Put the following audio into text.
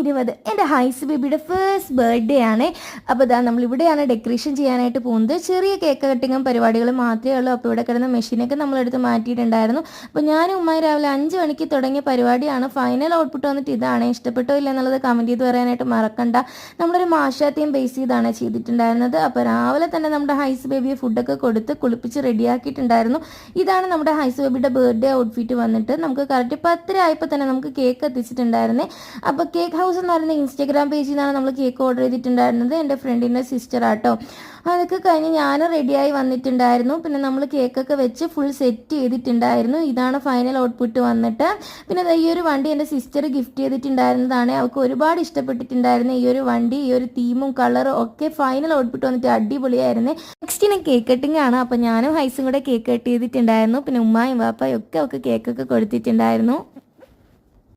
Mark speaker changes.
Speaker 1: 20 എൻ്റെ ഹൈസ് ബേബിയുടെ first birthday ആണ്. അപ്പോൾ ഇതാ നമ്മളിവിടെയാണ് ഡെക്കറേഷൻ ചെയ്യാനായിട്ട് പോകുന്നത്. ചെറിയ കേക്ക് കട്ടിങ്ങും പരിപാടികളും മാത്രമേ ഉള്ളൂ. അപ്പോൾ ഇവിടെ കിടന്ന മെഷീനൊക്കെ നമ്മളെടുത്ത് മാറ്റിയിട്ടുണ്ടായിരുന്നു. അപ്പോൾ ഞാനും ഉമ്മായി രാവിലെ 5 മണിക്ക് തുടങ്ങിയ പരിപാടിയാണ്. ഫൈനൽ ഔട്ട്പുട്ട് വന്നിട്ട് ഇതാണ്. ഇഷ്ടപ്പെട്ടോ ഇല്ല എന്നുള്ളത് കമൻറ്റ് ചെയ്ത് പറയാനായിട്ട് മറക്കണ്ട. നമ്മളൊരു മാഷാത്തെയും ബേസ് ചെയ്താണ് ചെയ്തിട്ടുണ്ടായിരുന്നത്. അപ്പോൾ രാവിലെ തന്നെ നമ്മുടെ ഹൈസ് ബേബിയെ ഫുഡൊക്കെ കൊടുത്ത് കുളിപ്പിച്ച് റെഡിയാക്കിയിട്ടുണ്ടായിരുന്നു. ഇതാണ് നമ്മുടെ ഹൈസ് ബേബിയുടെ ബർത്ത്ഡേ ഔട്ട്ഫിറ്റ് വന്നിട്ട്. നമുക്ക് കറക്റ്റ് 10 ആയപ്പോൾ തന്നെ നമുക്ക് കേക്ക് എത്തിച്ചിട്ടുണ്ടായിരുന്നേ. അപ്പോൾ കേക്ക് ഹൗസ് എന്ന് പറയുന്ന ഇൻസ്റ്റാഗ്രാം പേജിൽ നിന്നാണ് നമ്മൾ കേക്ക് ഓർഡർ ചെയ്തിട്ടുണ്ടായിരുന്നത്. എൻ്റെ ഫ്രണ്ടിൻ്റെ സിസ്റ്റർ ആട്ടോ. അതൊക്കെ കഴിഞ്ഞ് ഞാൻ റെഡിയായി വന്നിട്ടുണ്ടായിരുന്നു. പിന്നെ നമ്മൾ കേക്കൊക്കെ വെച്ച് ഫുൾ സെറ്റ് ചെയ്തിട്ടുണ്ടായിരുന്നു. ഇതാണ് ഫൈനൽ ഔട്ട്പുട്ട് വന്നിട്ട്. പിന്നെ ഈ ഒരു വണ്ടി എൻ്റെ സിസ്റ്റർ ഗിഫ്റ്റ് ചെയ്തിട്ടുണ്ടായിരുന്നതാണ്. അവൾക്ക് ഒരുപാട് ഇഷ്ടപ്പെട്ടിട്ടുണ്ടായിരുന്നു ഈ ഒരു വണ്ടി. ഈ ഒരു തീമും കളറും ഒക്കെ ഫൈനൽ ഔട്ട്പുട്ട് വന്നിട്ട് അടിപൊളിയായിരുന്നു. നെക്സ്റ്റിന് കേക്ക് കട്ടിങ് ആണ്. അപ്പോൾ ഞാനും ഹൈസും കൂടെ കേക്ക് കട്ട് ചെയ്തിട്ടുണ്ടായിരുന്നു. പിന്നെ ഉമ്മായും വാപ്പായും ഒക്കെ കേക്കൊക്കെ കൊടുത്തിട്ടുണ്ടായിരുന്നു.